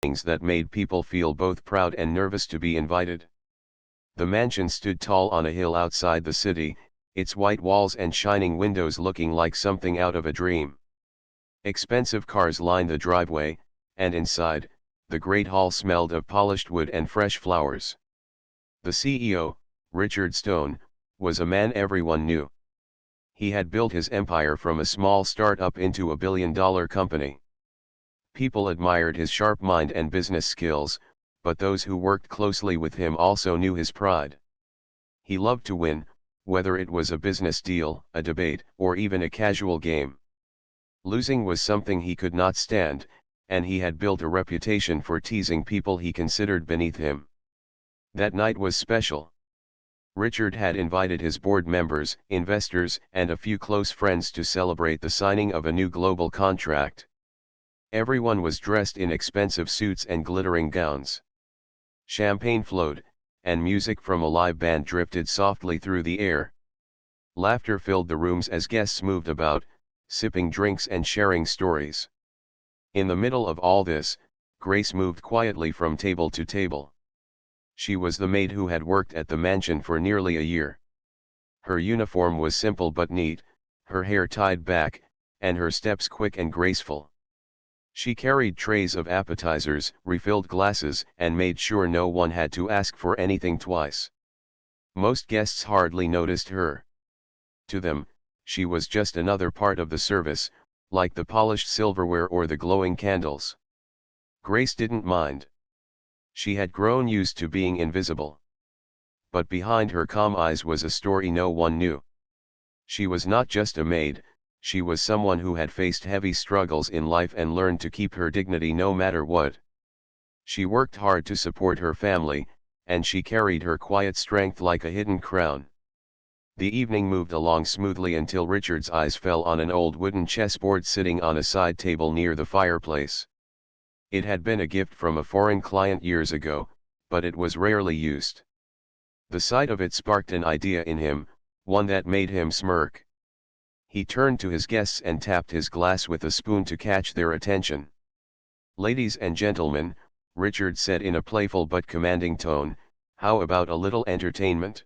things that made people feel both proud and nervous to be invited. The mansion stood tall on a hill outside the city, its white walls and shining windows looking like something out of a dream. Expensive cars lined the driveway, and inside, the great hall smelled of polished wood and fresh flowers. The CEO, Richard Stone, was a man everyone knew. He had built his empire from a small start-up into a billion-dollar company. People admired his sharp mind and business skills, but those who worked closely with him also knew his pride. He loved to win, whether it was a business deal, a debate, or even a casual game. Losing was something he could not stand, and he had built a reputation for teasing people he considered beneath him. That night was special. Richard had invited his board members, investors, and a few close friends to celebrate the signing of a new global contract. Everyone was dressed in expensive suits and glittering gowns. Champagne flowed, and music from a live band drifted softly through the air. Laughter filled the rooms as guests moved about, sipping drinks and sharing stories. In the middle of all this, Grace moved quietly from table to table. She was the maid who had worked at the mansion for nearly a year. Her uniform was simple but neat, her hair tied back, and her steps quick and graceful. She carried trays of appetizers, refilled glasses, and made sure no one had to ask for anything twice. Most guests hardly noticed her. To them, she was just another part of the service, like the polished silverware or the glowing candles. Grace didn't mind. She had grown used to being invisible. But behind her calm eyes was a story no one knew. She was not just a maid, she was someone who had faced heavy struggles in life and learned to keep her dignity no matter what. She worked hard to support her family, and she carried her quiet strength like a hidden crown. The evening moved along smoothly until Richard's eyes fell on an old wooden chessboard sitting on a side table near the fireplace. It had been a gift from a foreign client years ago, but it was rarely used. The sight of it sparked an idea in him, one that made him smirk. He turned to his guests and tapped his glass with a spoon to catch their attention. "Ladies and gentlemen," Richard said in a playful but commanding tone, "how about a little entertainment?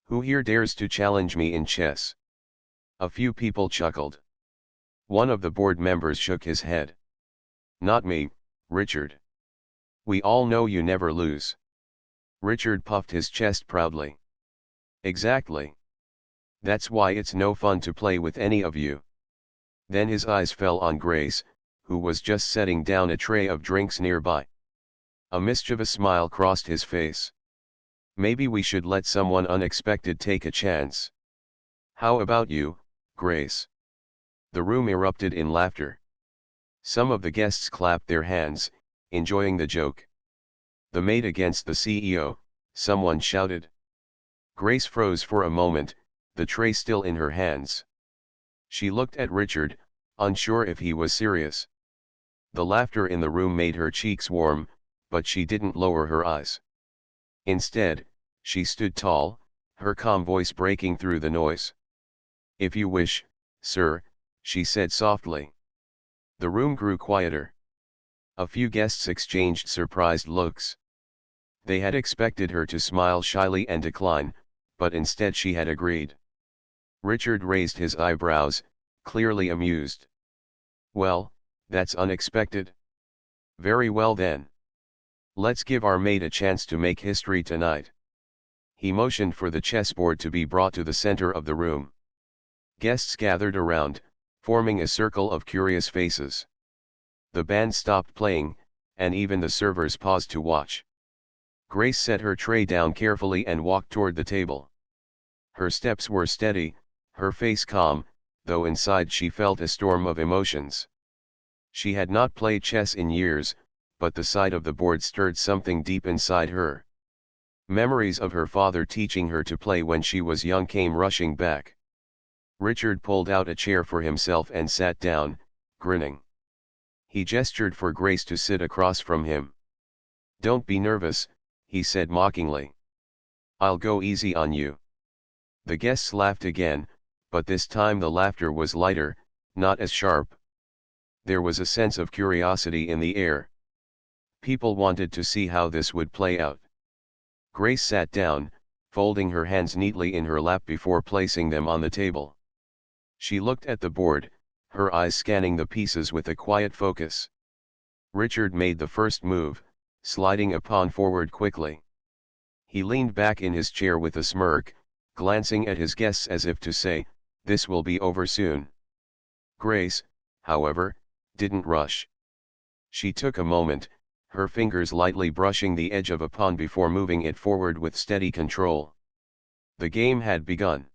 Who here dares to challenge me in chess?" A few people chuckled. One of the board members shook his head. "Not me, Richard. We all know you never lose." Richard puffed his chest proudly. "Exactly. That's why it's no fun to play with any of you." Then his eyes fell on Grace, who was just setting down a tray of drinks nearby. A mischievous smile crossed his face. "Maybe we should let someone unexpected take a chance. How about you, Grace?" The room erupted in laughter. Some of the guests clapped their hands, enjoying the joke. "The maid against the CEO," someone shouted. Grace froze for a moment, the tray still in her hands. She looked at Richard, unsure if he was serious. The laughter in the room made her cheeks warm, but she didn't lower her eyes. Instead, she stood tall, her calm voice breaking through the noise. "If you wish, sir," she said softly. The room grew quieter. A few guests exchanged surprised looks. They had expected her to smile shyly and decline, but instead she had agreed. Richard raised his eyebrows, clearly amused. "Well, that's unexpected. Very well then. Let's give our maid a chance to make history tonight." He motioned for the chessboard to be brought to the center of the room. Guests gathered around, forming a circle of curious faces. The band stopped playing, and even the servers paused to watch. Grace set her tray down carefully and walked toward the table. Her steps were steady, her face calm, though inside she felt a storm of emotions. She had not played chess in years, but the sight of the board stirred something deep inside her. Memories of her father teaching her to play when she was young came rushing back. Richard pulled out a chair for himself and sat down, grinning. He gestured for Grace to sit across from him. "Don't be nervous," he said mockingly. "I'll go easy on you." The guests laughed again, but this time the laughter was lighter, not as sharp. There was a sense of curiosity in the air. People wanted to see how this would play out. Grace sat down, folding her hands neatly in her lap before placing them on the table. She looked at the board, her eyes scanning the pieces with a quiet focus. Richard made the first move, sliding a pawn forward quickly. He leaned back in his chair with a smirk, glancing at his guests as if to say, "This will be over soon." Grace, however, didn't rush. She took a moment, her fingers lightly brushing the edge of a pawn before moving it forward with steady control. The game had begun.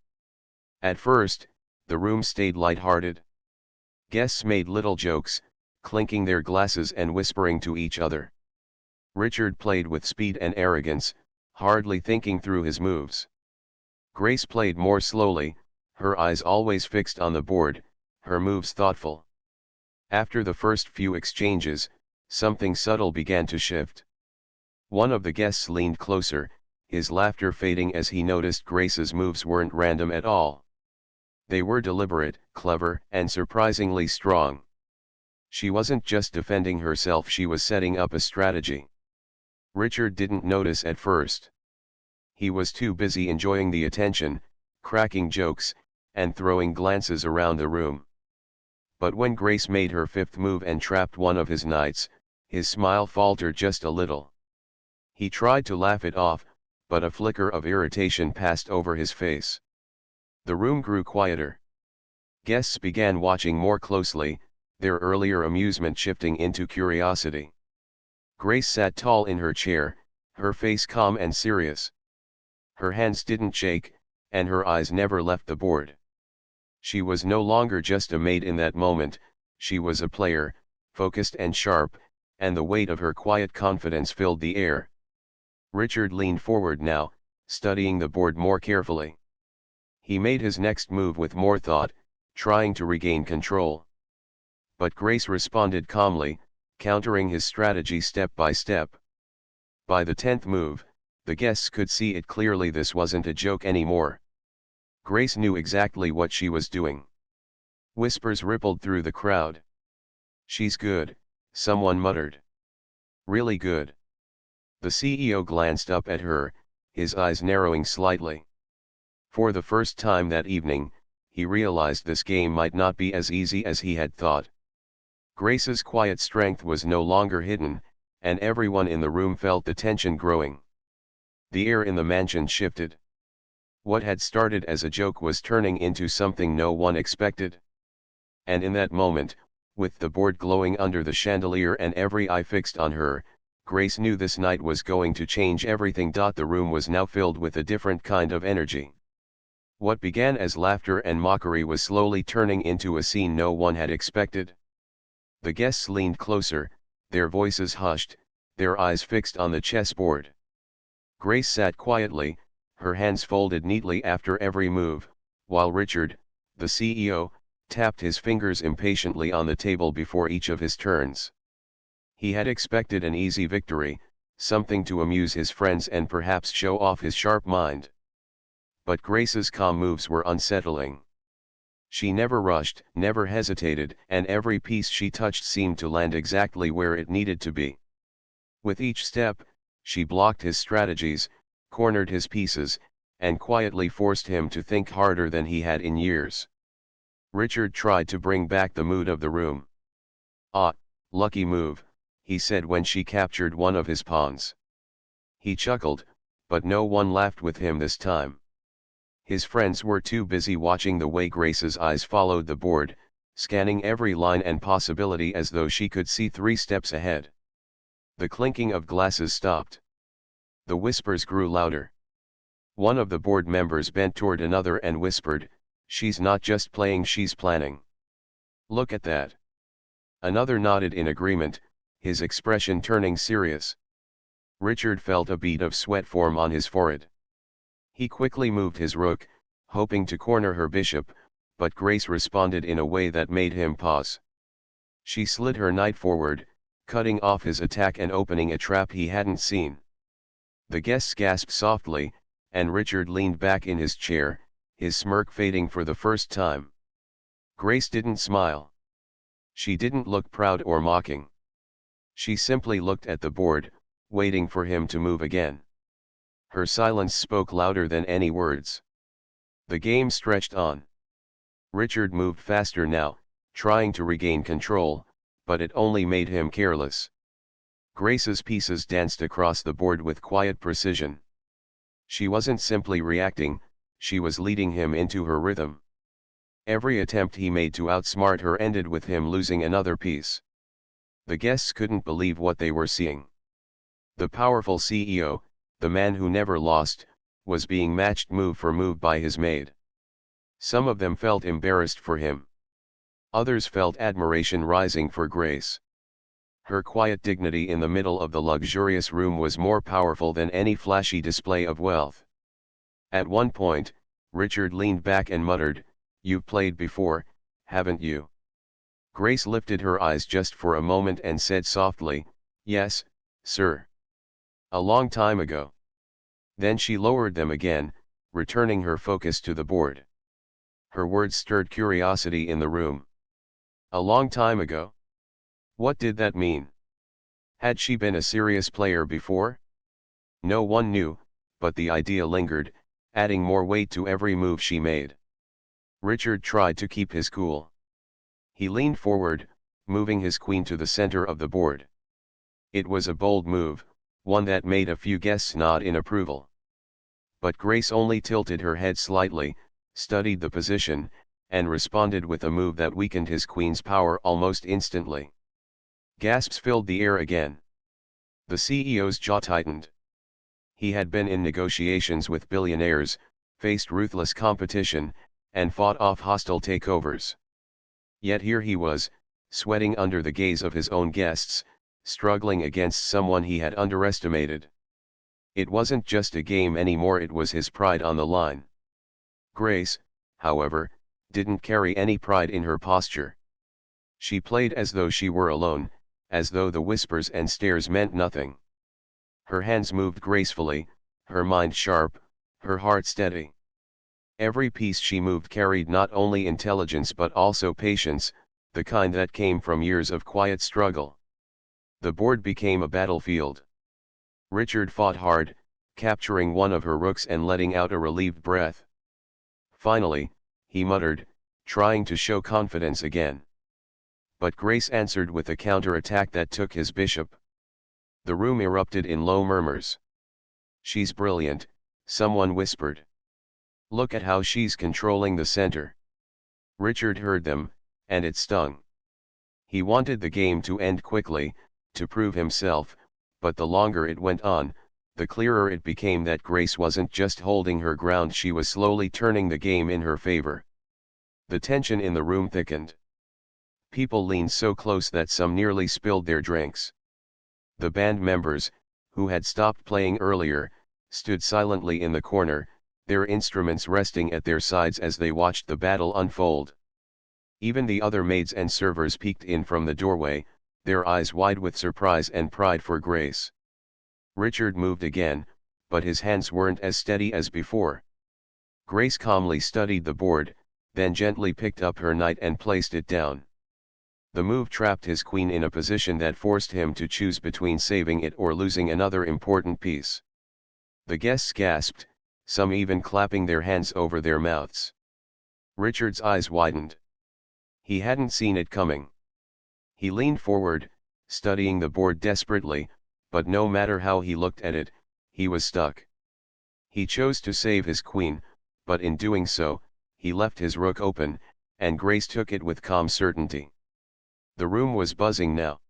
At first, the room stayed light-hearted. Guests made little jokes, clinking their glasses and whispering to each other. Richard played with speed and arrogance, hardly thinking through his moves. Grace played more slowly, her eyes always fixed on the board, her moves thoughtful. After the first few exchanges, something subtle began to shift. One of the guests leaned closer, his laughter fading as he noticed Grace's moves weren't random at all. They were deliberate, clever, and surprisingly strong. She wasn't just defending herself, she was setting up a strategy. Richard didn't notice at first. He was too busy enjoying the attention, cracking jokes, and throwing glances around the room. But when Grace made her fifth move and trapped one of his knights, his smile faltered just a little. He tried to laugh it off, but a flicker of irritation passed over his face. The room grew quieter. Guests began watching more closely, their earlier amusement shifting into curiosity. Grace sat tall in her chair, her face calm and serious. Her hands didn't shake, and her eyes never left the board. She was no longer just a maid in that moment, she was a player, focused and sharp, and the weight of her quiet confidence filled the air. Richard leaned forward now, studying the board more carefully. He made his next move with more thought, trying to regain control. But Grace responded calmly, countering his strategy step by step. By the 10th move, the guests could see it clearly, this wasn't a joke anymore. Grace knew exactly what she was doing. Whispers rippled through the crowd. "She's good," someone muttered. "Really good." The CEO glanced up at her, his eyes narrowing slightly. For the first time that evening, he realized this game might not be as easy as he had thought. Grace's quiet strength was no longer hidden, and everyone in the room felt the tension growing. The air in the mansion shifted. What had started as a joke was turning into something no one expected. And in that moment, with the board glowing under the chandelier and every eye fixed on her, Grace knew this night was going to change everything. The room was now filled with a different kind of energy. What began as laughter and mockery was slowly turning into a scene no one had expected. The guests leaned closer, their voices hushed, their eyes fixed on the chessboard. Grace sat quietly, her hands folded neatly after every move, while Richard, the CEO, tapped his fingers impatiently on the table before each of his turns. He had expected an easy victory, something to amuse his friends and perhaps show off his sharp mind. But Grace's calm moves were unsettling. She never rushed, never hesitated, and every piece she touched seemed to land exactly where it needed to be. With each step, she blocked his strategies, cornered his pieces, and quietly forced him to think harder than he had in years. Richard tried to bring back the mood of the room. "Ah, lucky move," he said when she captured one of his pawns. He chuckled, but no one laughed with him this time. His friends were too busy watching the way Grace's eyes followed the board, scanning every line and possibility as though she could see 3 steps ahead. The clinking of glasses stopped. The whispers grew louder. One of the board members bent toward another and whispered, "She's not just playing, she's planning. Look at that." Another nodded in agreement, his expression turning serious. Richard felt a bead of sweat form on his forehead. He quickly moved his rook, hoping to corner her bishop, but Grace responded in a way that made him pause. She slid her knight forward, cutting off his attack and opening a trap he hadn't seen. The guests gasped softly, and Richard leaned back in his chair, his smirk fading for the first time. Grace didn't smile. She didn't look proud or mocking. She simply looked at the board, waiting for him to move again. Her silence spoke louder than any words. The game stretched on. Richard moved faster now, trying to regain control, but it only made him careless. Grace's pieces danced across the board with quiet precision. She wasn't simply reacting, she was leading him into her rhythm. Every attempt he made to outsmart her ended with him losing another piece. The guests couldn't believe what they were seeing. The powerful CEO, the man who never lost, was being matched move for move by his maid. Some of them felt embarrassed for him. Others felt admiration rising for Grace. Her quiet dignity in the middle of the luxurious room was more powerful than any flashy display of wealth. At one point, Richard leaned back and muttered, "You've played before, haven't you?" Grace lifted her eyes just for a moment and said softly, "Yes, sir. A long time ago." Then she lowered them again, returning her focus to the board. Her words stirred curiosity in the room. A long time ago? What did that mean? Had she been a serious player before? No one knew, but the idea lingered, adding more weight to every move she made. Richard tried to keep his cool. He leaned forward, moving his queen to the center of the board. It was a bold move, one that made a few guests nod in approval. But Grace only tilted her head slightly, studied the position, and responded with a move that weakened his queen's power almost instantly. Gasps filled the air again. The CEO's jaw tightened. He had been in negotiations with billionaires, faced ruthless competition, and fought off hostile takeovers. Yet here he was, sweating under the gaze of his own guests, struggling against someone he had underestimated. It wasn't just a game anymore, it was his pride on the line. Grace, however, didn't carry any pride in her posture. She played as though she were alone, as though the whispers and stares meant nothing. Her hands moved gracefully, her mind sharp, her heart steady. Every piece she moved carried not only intelligence but also patience, the kind that came from years of quiet struggle. The board became a battlefield. Richard fought hard, capturing one of her rooks and letting out a relieved breath. Finally, he muttered, trying to show confidence again. But Grace answered with a counter-attack that took his bishop. The room erupted in low murmurs. "She's brilliant," someone whispered. "Look at how she's controlling the center." Richard heard them, and it stung. He wanted the game to end quickly, to prove himself, but the longer it went on, the clearer it became that Grace wasn't just holding her ground, she was slowly turning the game in her favor. The tension in the room thickened. People leaned so close that some nearly spilled their drinks. The band members, who had stopped playing earlier, stood silently in the corner, their instruments resting at their sides as they watched the battle unfold. Even the other maids and servers peeked in from the doorway, their eyes wide with surprise and pride for Grace. Richard moved again, but his hands weren't as steady as before. Grace calmly studied the board, then gently picked up her knight and placed it down. The move trapped his queen in a position that forced him to choose between saving it or losing another important piece. The guests gasped, some even clapping their hands over their mouths. Richard's eyes widened. He hadn't seen it coming. He leaned forward, studying the board desperately, but no matter how he looked at it, he was stuck. He chose to save his queen, but in doing so, he left his rook open, and Grace took it with calm certainty. The room was buzzing now.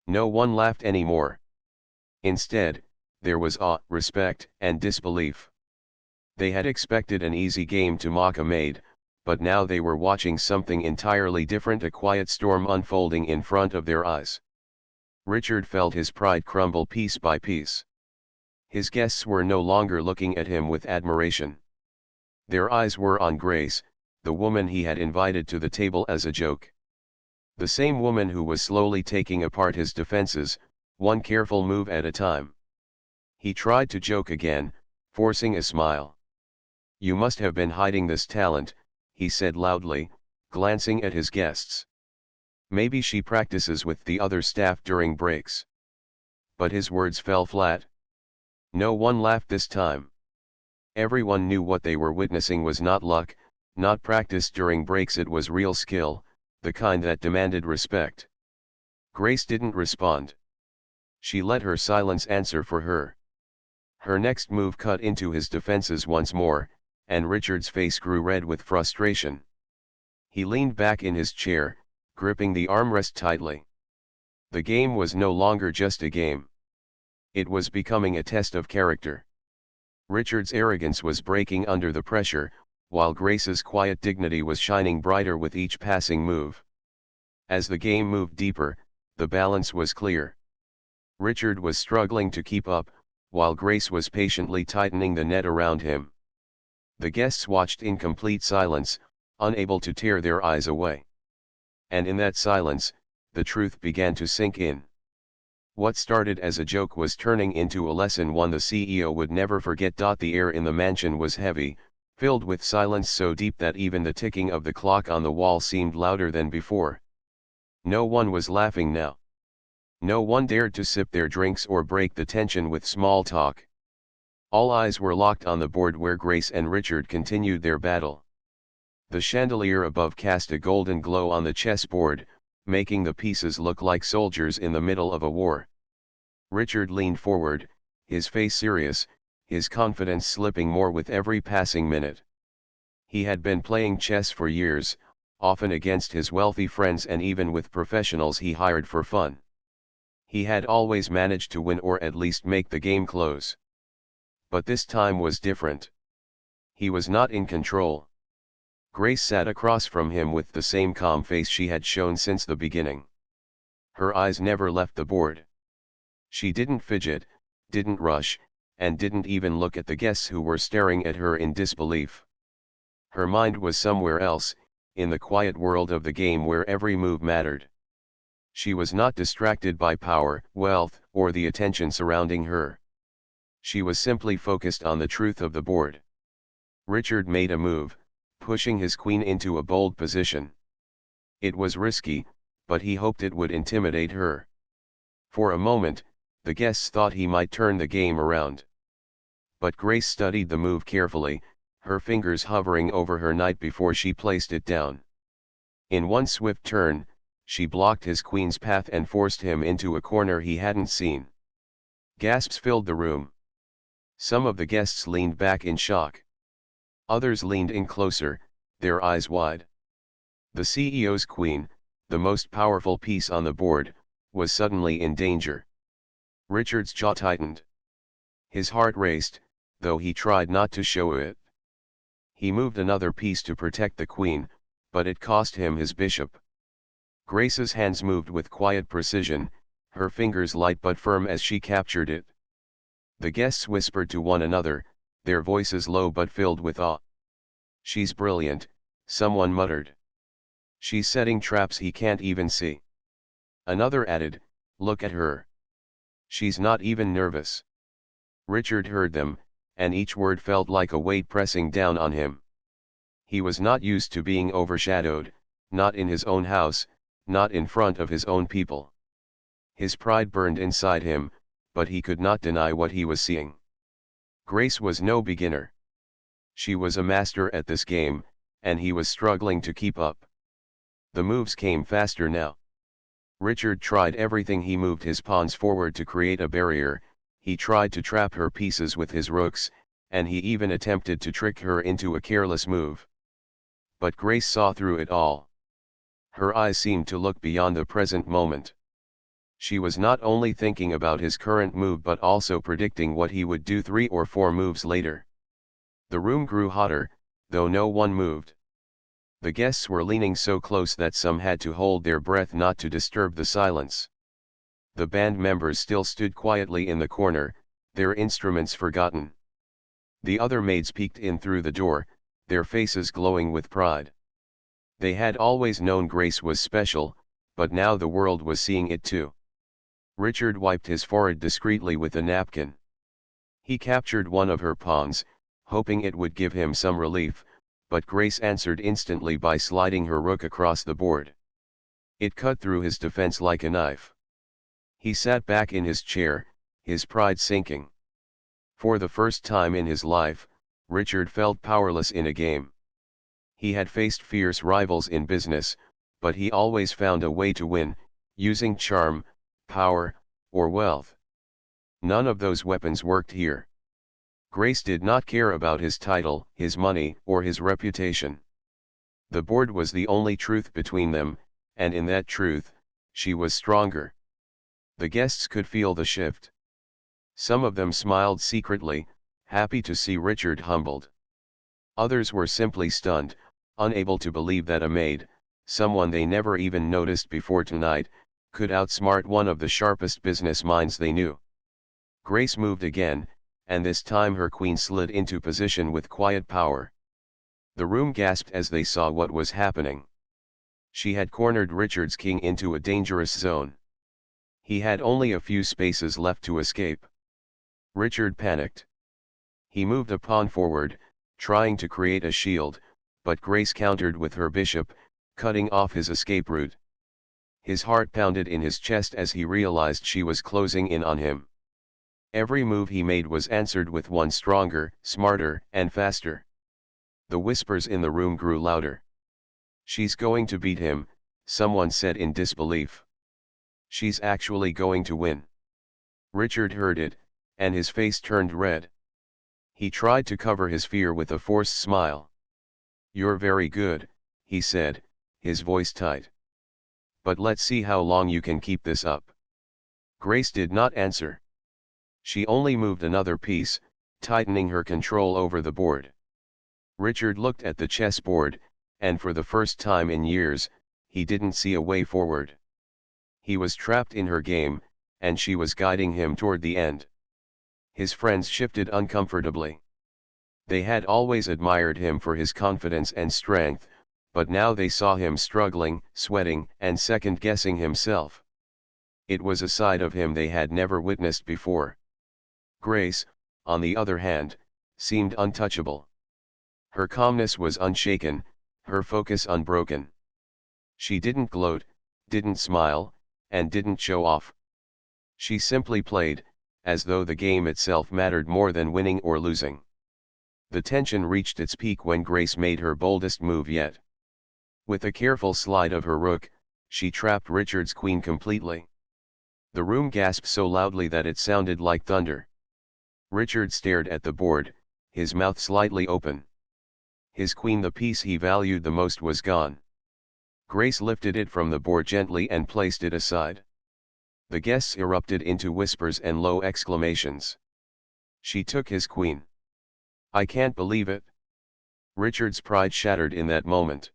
No one laughed anymore. Instead, there was awe, respect, and disbelief. They had expected an easy game to mock a maid, but now they were watching something entirely different, a quiet storm unfolding in front of their eyes. Richard felt his pride crumble piece by piece. His guests were no longer looking at him with admiration. Their eyes were on Grace, the woman he had invited to the table as a joke. The same woman who was slowly taking apart his defenses, one careful move at a time. He tried to joke again, forcing a smile. "You must have been hiding this talent," he said loudly, glancing at his guests. Maybe she practices with the other staff during breaks. But his words fell flat. No one laughed this time. Everyone knew what they were witnessing was not luck, not practice during breaks, it was real skill, the kind that demanded respect. Grace didn't respond. She let her silence answer for her. Her next move cut into his defenses once more, and Richard's face grew red with frustration. He leaned back in his chair, gripping the armrest tightly. The game was no longer just a game. It was becoming a test of character. Richard's arrogance was breaking under the pressure, while Grace's quiet dignity was shining brighter with each passing move. As the game moved deeper, the balance was clear. Richard was struggling to keep up, while Grace was patiently tightening the net around him. The guests watched in complete silence, unable to tear their eyes away. And in that silence, the truth began to sink in. What started as a joke was turning into a lesson one the CEO would never forget. The air in the mansion was heavy, filled with silence so deep that even the ticking of the clock on the wall seemed louder than before. No one was laughing now. No one dared to sip their drinks or break the tension with small talk. All eyes were locked on the board where Grace and Richard continued their battle. The chandelier above cast a golden glow on the chessboard, making the pieces look like soldiers in the middle of a war. Richard leaned forward, his face serious, his confidence slipping more with every passing minute. He had been playing chess for years, often against his wealthy friends and even with professionals he hired for fun. He had always managed to win or at least make the game close. But this time was different. He was not in control. Grace sat across from him with the same calm face she had shown since the beginning. Her eyes never left the board. She didn't fidget, didn't rush, and didn't even look at the guests who were staring at her in disbelief. Her mind was somewhere else, in the quiet world of the game where every move mattered. She was not distracted by power, wealth, or the attention surrounding her. She was simply focused on the truth of the board. Richard made a move, pushing his queen into a bold position. It was risky, but he hoped it would intimidate her. For a moment, the guests thought he might turn the game around. But Grace studied the move carefully, her fingers hovering over her knight before she placed it down. In one swift turn, she blocked his queen's path and forced him into a corner he hadn't seen. Gasps filled the room. Some of the guests leaned back in shock. Others leaned in closer, their eyes wide. The CEO's queen, the most powerful piece on the board, was suddenly in danger. Richard's jaw tightened. His heart raced, though he tried not to show it. He moved another piece to protect the queen, but it cost him his bishop. Grace's hands moved with quiet precision, her fingers light but firm as she captured it. The guests whispered to one another, their voices low but filled with awe. "She's brilliant," someone muttered. "She's setting traps he can't even see." Another added, "Look at her. She's not even nervous." Richard heard them, and each word felt like a weight pressing down on him. He was not used to being overshadowed, not in his own house, not in front of his own people. His pride burned inside him, but he could not deny what he was seeing. Grace was no beginner. She was a master at this game, and he was struggling to keep up. The moves came faster now. Richard tried everything. He moved his pawns forward to create a barrier, he tried to trap her pieces with his rooks, and he even attempted to trick her into a careless move. But Grace saw through it all. Her eyes seemed to look beyond the present moment. She was not only thinking about his current move but also predicting what he would do 3 or 4 moves later. The room grew hotter, though no one moved. The guests were leaning so close that some had to hold their breath not to disturb the silence. The band members still stood quietly in the corner, their instruments forgotten. The other maids peeked in through the door, their faces glowing with pride. They had always known Grace was special, but now the world was seeing it too. Richard wiped his forehead discreetly with a napkin. He captured one of her pawns, hoping it would give him some relief, but Grace answered instantly by sliding her rook across the board. It cut through his defense like a knife. He sat back in his chair, his pride sinking. For the first time in his life, Richard felt powerless in a game. He had faced fierce rivals in business, but he always found a way to win, using charm, power, or wealth. None of those weapons worked here. Grace did not care about his title, his money, or his reputation. The board was the only truth between them, and in that truth, she was stronger. The guests could feel the shift. Some of them smiled secretly, happy to see Richard humbled. Others were simply stunned, unable to believe that a maid, someone they never even noticed before tonight, could outsmart one of the sharpest business minds they knew. Grace moved again, and this time her queen slid into position with quiet power. The room gasped as they saw what was happening. She had cornered Richard's king into a dangerous zone. He had only a few spaces left to escape. Richard panicked. He moved a pawn forward, trying to create a shield, but Grace countered with her bishop, cutting off his escape route. His heart pounded in his chest as he realized she was closing in on him. Every move he made was answered with one stronger, smarter, and faster. The whispers in the room grew louder. "She's going to beat him," someone said in disbelief. "She's actually going to win." Richard heard it, and his face turned red. He tried to cover his fear with a forced smile. "You're very good," he said, his voice tight. "But let's see how long you can keep this up." Grace did not answer. She only moved another piece, tightening her control over the board. Richard looked at the chessboard, and for the first time in years, he didn't see a way forward. He was trapped in her game, and she was guiding him toward the end. His friends shifted uncomfortably. They had always admired him for his confidence and strength, but now they saw him struggling, sweating, and second-guessing himself. It was a side of him they had never witnessed before. Grace, on the other hand, seemed untouchable. Her calmness was unshaken, her focus unbroken. She didn't gloat, didn't smile, and didn't show off. She simply played, as though the game itself mattered more than winning or losing. The tension reached its peak when Grace made her boldest move yet. With a careful slide of her rook, she trapped Richard's queen completely. The room gasped so loudly that it sounded like thunder. Richard stared at the board, his mouth slightly open. His queen, the piece he valued the most, was gone. Grace lifted it from the board gently and placed it aside. The guests erupted into whispers and low exclamations. "She took his queen. I can't believe it." Richard's pride shattered in that moment.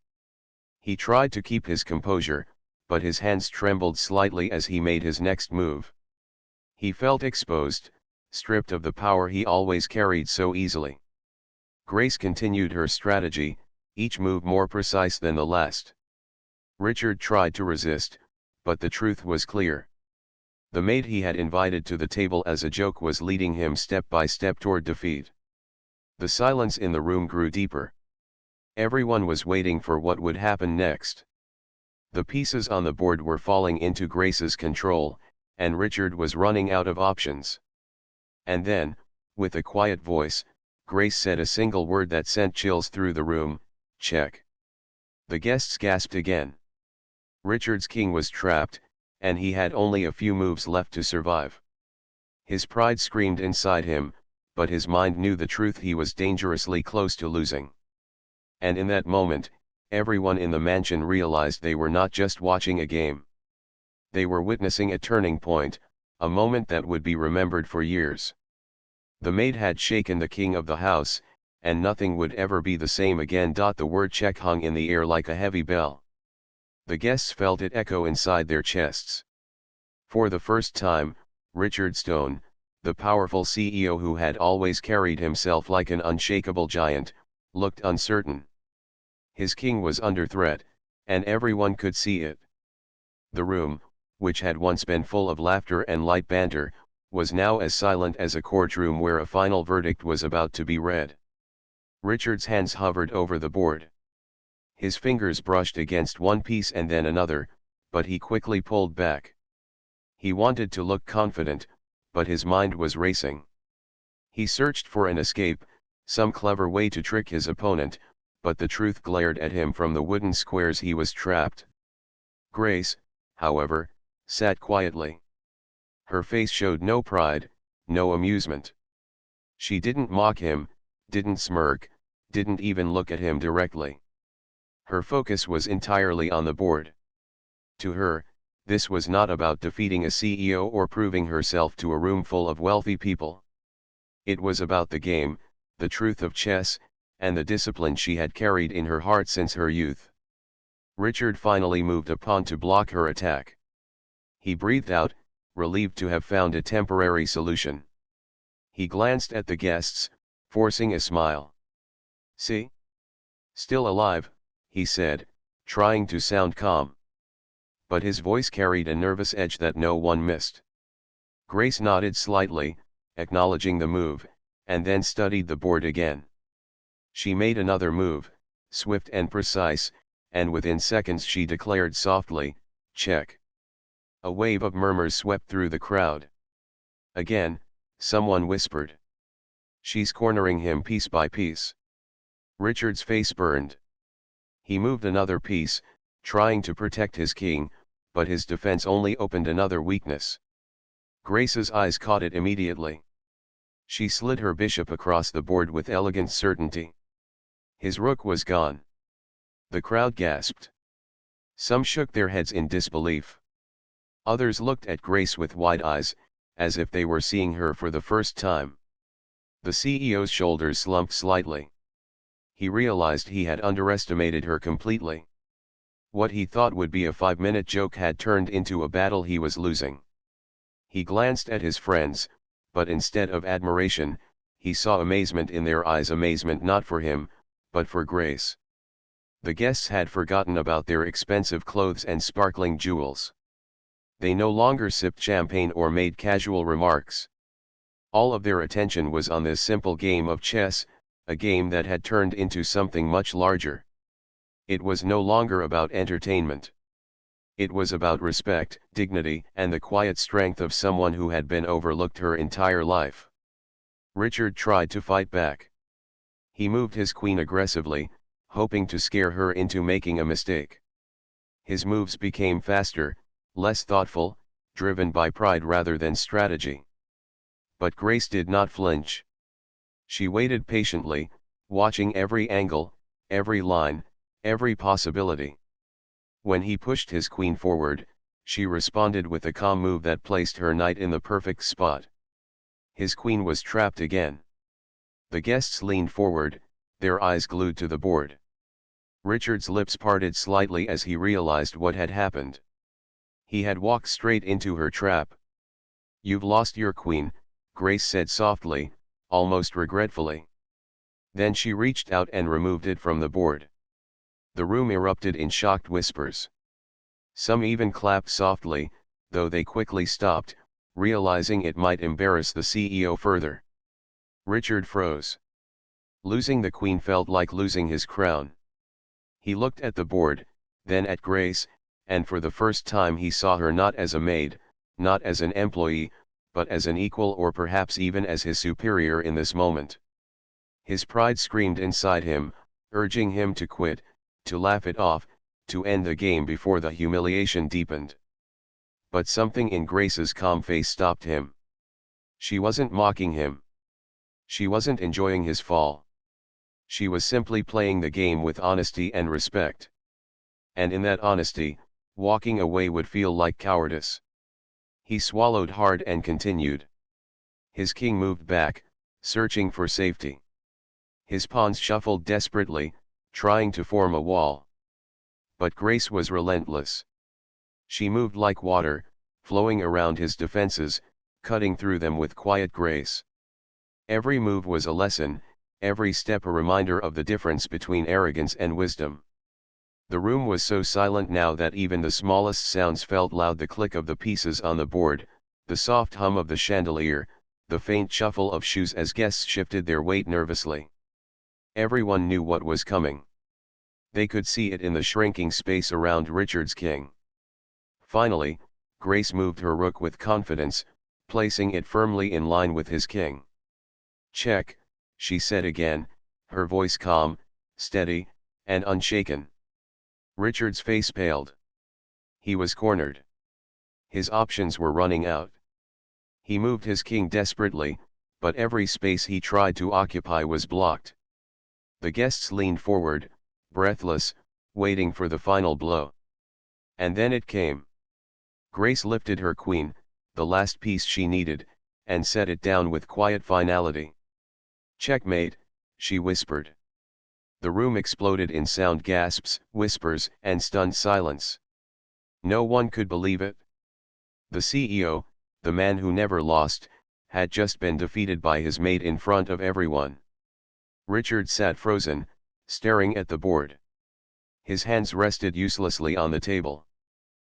He tried to keep his composure, but his hands trembled slightly as he made his next move. He felt exposed, stripped of the power he always carried so easily. Grace continued her strategy, each move more precise than the last. Richard tried to resist, but the truth was clear. The maid he had invited to the table as a joke was leading him step by step toward defeat. The silence in the room grew deeper. Everyone was waiting for what would happen next. The pieces on the board were falling into Grace's control, and Richard was running out of options. And then, with a quiet voice, Grace said a single word that sent chills through the room: "Check." The guests gasped again. Richard's king was trapped, and he had only a few moves left to survive. His pride screamed inside him, but his mind knew the truth: he was dangerously close to losing. And in that moment, everyone in the mansion realized they were not just watching a game. They were witnessing a turning point, a moment that would be remembered for years. The maid had shaken the king of the house, and nothing would ever be the same again. The word check hung in the air like a heavy bell. The guests felt it echo inside their chests. For the first time, Richard Stone, the powerful CEO who had always carried himself like an unshakable giant, looked uncertain. His king was under threat, and everyone could see it. The room, which had once been full of laughter and light banter, was now as silent as a courtroom where a final verdict was about to be read. Richard's hands hovered over the board. His fingers brushed against one piece and then another, but he quickly pulled back. He wanted to look confident, but his mind was racing. He searched for an escape, some clever way to trick his opponent, but the truth glared at him from the wooden squares he was trapped. Grace, however, sat quietly. Her face showed no pride, no amusement. She didn't mock him, didn't smirk, didn't even look at him directly. Her focus was entirely on the board. To her, this was not about defeating a CEO or proving herself to a room full of wealthy people. It was about the game, the truth of chess, and the discipline she had carried in her heart since her youth. Richard finally moved a pawn to block her attack. He breathed out, relieved to have found a temporary solution. He glanced at the guests, forcing a smile. "See? Still alive," he said, trying to sound calm. But his voice carried a nervous edge that no one missed. Grace nodded slightly, acknowledging the move, and then studied the board again. She made another move, swift and precise, and within seconds she declared softly, "Check." A wave of murmurs swept through the crowd. Again, someone whispered, "She's cornering him piece by piece." Richard's face burned. He moved another piece, trying to protect his king, but his defense only opened another weakness. Grace's eyes caught it immediately. She slid her bishop across the board with elegant certainty. His rook was gone. The crowd gasped. Some shook their heads in disbelief. Others looked at Grace with wide eyes, as if they were seeing her for the first time. The CEO's shoulders slumped slightly. He realized he had underestimated her completely. What he thought would be a 5-minute joke had turned into a battle he was losing. He glanced at his friends, but instead of admiration, he saw amazement in their eyes, amazement not for him, but for Grace. The guests had forgotten about their expensive clothes and sparkling jewels. They no longer sipped champagne or made casual remarks. All of their attention was on this simple game of chess, a game that had turned into something much larger. It was no longer about entertainment. It was about respect, dignity, and the quiet strength of someone who had been overlooked her entire life. Richard tried to fight back. He moved his queen aggressively, hoping to scare her into making a mistake. His moves became faster, less thoughtful, driven by pride rather than strategy. But Grace did not flinch. She waited patiently, watching every angle, every line, every possibility. When he pushed his queen forward, she responded with a calm move that placed her knight in the perfect spot. His queen was trapped again. The guests leaned forward, their eyes glued to the board. Richard's lips parted slightly as he realized what had happened. He had walked straight into her trap. "You've lost your queen," Grace said softly, almost regretfully. Then she reached out and removed it from the board. The room erupted in shocked whispers. Some even clapped softly, though they quickly stopped, realizing it might embarrass the CEO further. Richard froze. Losing the queen felt like losing his crown. He looked at the board, then at Grace, and for the first time he saw her not as a maid, not as an employee, but as an equal or perhaps even as his superior in this moment. His pride screamed inside him, urging him to quit, to laugh it off, to end the game before the humiliation deepened. But something in Grace's calm face stopped him. She wasn't mocking him. She wasn't enjoying his fall. She was simply playing the game with honesty and respect. And in that honesty, walking away would feel like cowardice. He swallowed hard and continued. His king moved back, searching for safety. His pawns shuffled desperately, trying to form a wall. But Grace was relentless. She moved like water, flowing around his defenses, cutting through them with quiet grace. Every move was a lesson, every step a reminder of the difference between arrogance and wisdom. The room was so silent now that even the smallest sounds felt loud: the click of the pieces on the board, the soft hum of the chandelier, the faint shuffle of shoes as guests shifted their weight nervously. Everyone knew what was coming. They could see it in the shrinking space around Richard's king. Finally, Grace moved her rook with confidence, placing it firmly in line with his king. "Check," she said again, her voice calm, steady, and unshaken. Richard's face paled. He was cornered. His options were running out. He moved his king desperately, but every space he tried to occupy was blocked. The guests leaned forward, breathless, waiting for the final blow. And then it came. Grace lifted her queen, the last piece she needed, and set it down with quiet finality. "Checkmate," she whispered. The room exploded in sound gasps, whispers, and stunned silence. No one could believe it. The CEO, the man who never lost, had just been defeated by his mate in front of everyone. Richard sat frozen, staring at the board. His hands rested uselessly on the table.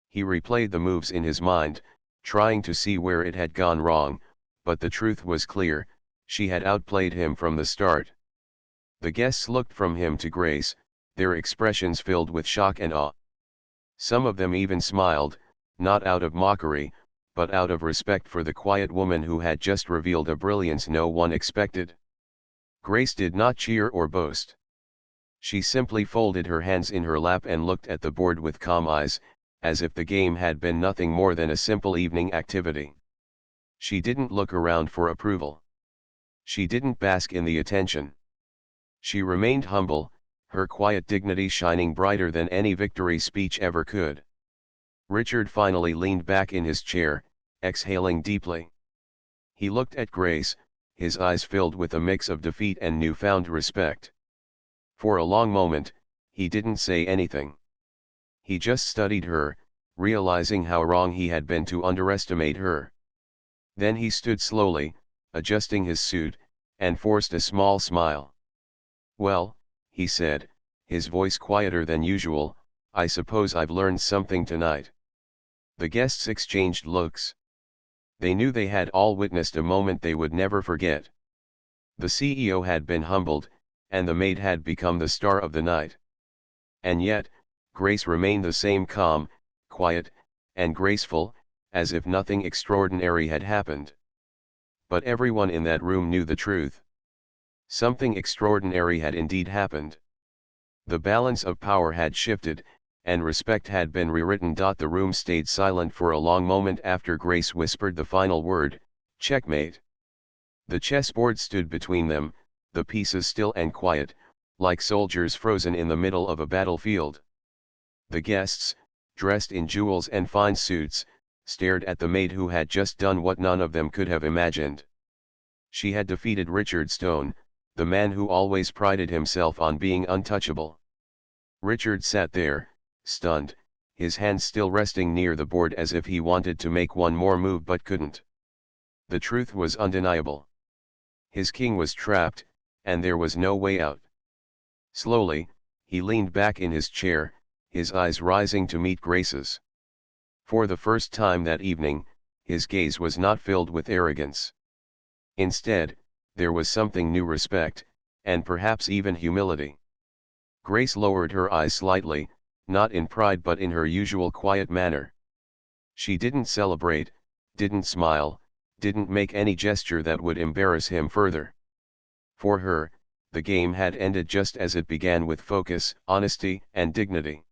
He replayed the moves in his mind, trying to see where it had gone wrong, but the truth was clear: she had outplayed him from the start. The guests looked from him to Grace, their expressions filled with shock and awe. Some of them even smiled, not out of mockery, but out of respect for the quiet woman who had just revealed a brilliance no one expected. Grace did not cheer or boast. She simply folded her hands in her lap and looked at the board with calm eyes, as if the game had been nothing more than a simple evening activity. She didn't look around for approval. She didn't bask in the attention. She remained humble, her quiet dignity shining brighter than any victory speech ever could. Richard finally leaned back in his chair, exhaling deeply. He looked at Grace, his eyes filled with a mix of defeat and newfound respect. For a long moment, he didn't say anything. He just studied her, realizing how wrong he had been to underestimate her. Then he stood slowly, adjusting his suit, and forced a small smile. "Well," he said, his voice quieter than usual, "I suppose I've learned something tonight." The guests exchanged looks. They knew they had all witnessed a moment they would never forget. The CEO had been humbled, and the maid had become the star of the night. And yet, Grace remained the same calm, quiet, and graceful, as if nothing extraordinary had happened. But everyone in that room knew the truth. Something extraordinary had indeed happened. The balance of power had shifted, and respect had been rewritten. The room stayed silent for a long moment after Grace whispered the final word, "Checkmate." The chessboard stood between them, the pieces still and quiet, like soldiers frozen in the middle of a battlefield. The guests, dressed in jewels and fine suits, stared at the maid who had just done what none of them could have imagined. She had defeated Richard Stone, the man who always prided himself on being untouchable. Richard sat there, stunned, his hands still resting near the board as if he wanted to make one more move but couldn't. The truth was undeniable. His king was trapped, and there was no way out. Slowly, he leaned back in his chair, his eyes rising to meet Grace's. For the first time that evening, his gaze was not filled with arrogance. Instead, there was something new: respect, and perhaps even humility. Grace lowered her eyes slightly, not in pride but in her usual quiet manner. She didn't celebrate, didn't smile, didn't make any gesture that would embarrass him further. For her, the game had ended just as it began, with focus, honesty, and dignity.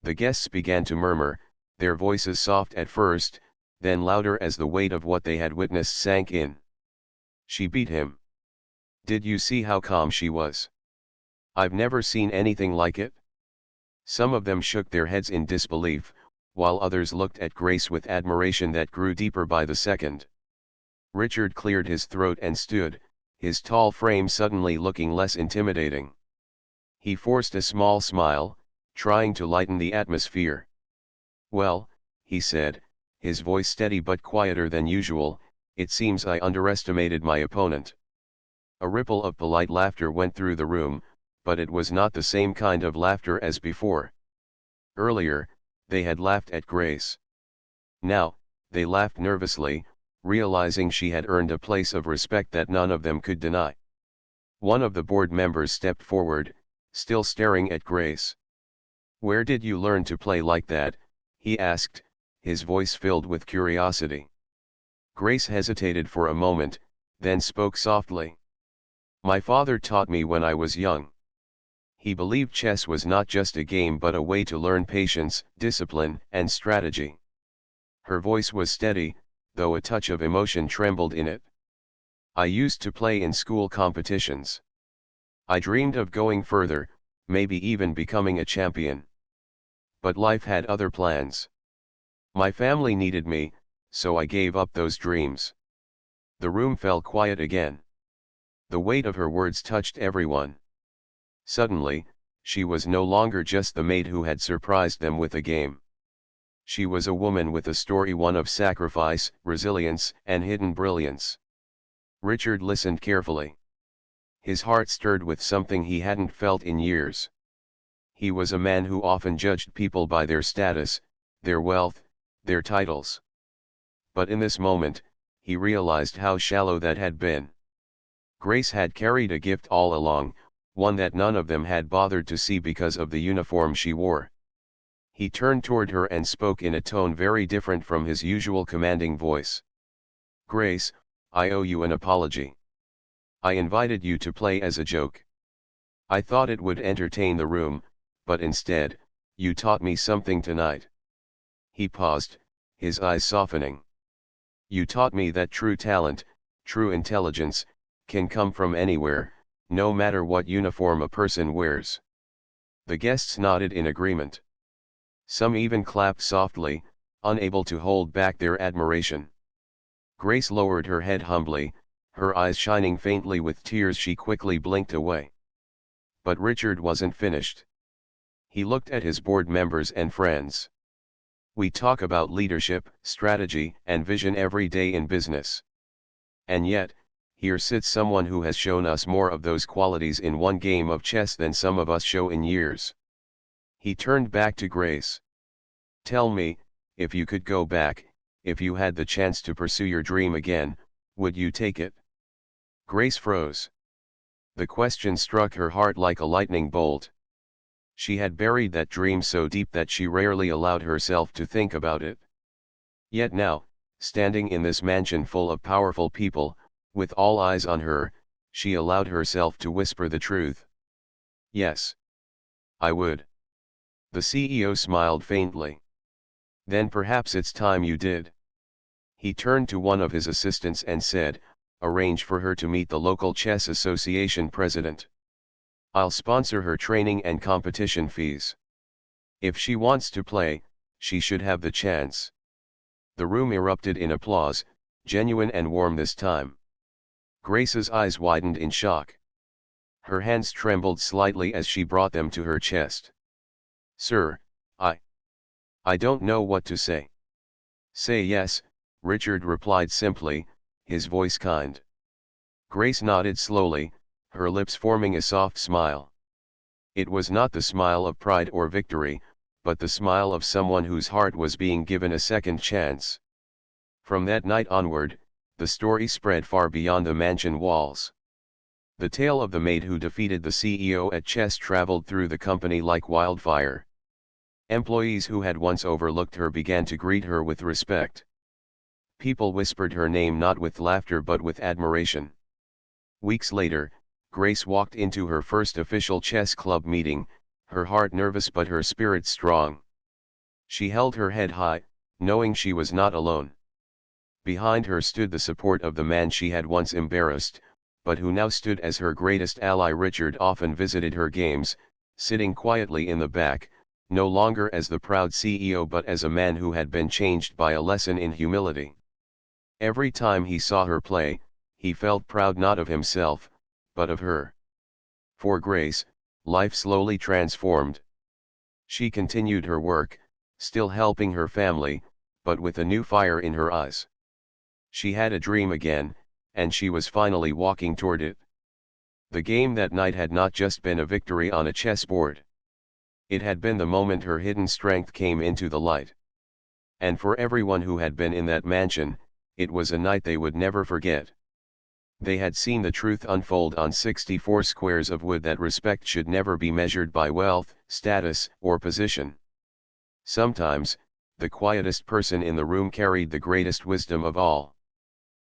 The guests began to murmur, their voices soft at first, then louder as the weight of what they had witnessed sank in. "She beat him. Did you see how calm she was? I've never seen anything like it." Some of them shook their heads in disbelief, while others looked at Grace with admiration that grew deeper by the second. Richard cleared his throat and stood, his tall frame suddenly looking less intimidating. He forced a small smile, trying to lighten the atmosphere. "Well," he said, his voice steady but quieter than usual, "it seems I underestimated my opponent." A ripple of polite laughter went through the room, but it was not the same kind of laughter as before. Earlier, they had laughed at Grace. Now, they laughed nervously, realizing she had earned a place of respect that none of them could deny. One of the board members stepped forward, still staring at Grace. "Where did you learn to play like that?" he asked, his voice filled with curiosity. Grace hesitated for a moment, then spoke softly. My father taught me when I was young. He believed chess was not just a game but a way to learn patience, discipline, and strategy. Her voice was steady, though a touch of emotion trembled in it. I used to play in school competitions. I dreamed of going further, maybe even becoming a champion. But life had other plans. My family needed me, so I gave up those dreams. The room fell quiet again. The weight of her words touched everyone. Suddenly, she was no longer just the maid who had surprised them with a game. She was a woman with a story, one of sacrifice, resilience, and hidden brilliance. Richard listened carefully. His heart stirred with something he hadn't felt in years. He was a man who often judged people by their status, their wealth, their titles. But in this moment, he realized how shallow that had been. Grace had carried a gift all along, one that none of them had bothered to see because of the uniform she wore. He turned toward her and spoke in a tone very different from his usual commanding voice. Grace, I owe you an apology. I invited you to play as a joke. I thought it would entertain the room, but instead, you taught me something tonight. He paused, his eyes softening. You taught me that true talent, true intelligence, can come from anywhere, no matter what uniform a person wears. The guests nodded in agreement. Some even clapped softly, unable to hold back their admiration. Grace lowered her head humbly, her eyes shining faintly with tears. She quickly blinked away. But Richard wasn't finished. He looked at his board members and friends. We talk about leadership, strategy, and vision every day in business. And yet, here sits someone who has shown us more of those qualities in one game of chess than some of us show in years. He turned back to Grace. Tell me, if you could go back, if you had the chance to pursue your dream again, would you take it? Grace froze. The question struck her heart like a lightning bolt. She had buried that dream so deep that she rarely allowed herself to think about it. Yet now, standing in this mansion full of powerful people, with all eyes on her, she allowed herself to whisper the truth. Yes. I would. The CEO smiled faintly. Then perhaps it's time you did. He turned to one of his assistants and said, arrange for her to meet the local chess association president. I'll sponsor her training and competition fees. If she wants to play, she should have the chance. The room erupted in applause, genuine and warm this time. Grace's eyes widened in shock. Her hands trembled slightly as she brought them to her chest. Sir, I don't know what to say. Say yes, Richard replied simply, his voice kind. Grace nodded slowly, her lips forming a soft smile. It was not the smile of pride or victory, but the smile of someone whose heart was being given a second chance. From that night onward, the story spread far beyond the mansion walls. The tale of the maid who defeated the CEO at chess traveled through the company like wildfire. Employees who had once overlooked her began to greet her with respect. People whispered her name not with laughter but with admiration. Weeks later, Grace walked into her first official chess club meeting, her heart nervous but her spirit strong. She held her head high, knowing she was not alone. Behind her stood the support of the man she had once embarrassed, but who now stood as her greatest ally. Richard often visited her games, sitting quietly in the back, no longer as the proud CEO but as a man who had been changed by a lesson in humility. Every time he saw her play, he felt proud not of himself, but of her. For Grace, life slowly transformed. She continued her work, still helping her family, but with a new fire in her eyes. She had a dream again, and she was finally walking toward it. The game that night had not just been a victory on a chessboard. It had been the moment her hidden strength came into the light. And for everyone who had been in that mansion, it was a night they would never forget. They had seen the truth unfold on 64 squares of wood that respect should never be measured by wealth, status, or position. Sometimes, the quietest person in the room carried the greatest wisdom of all.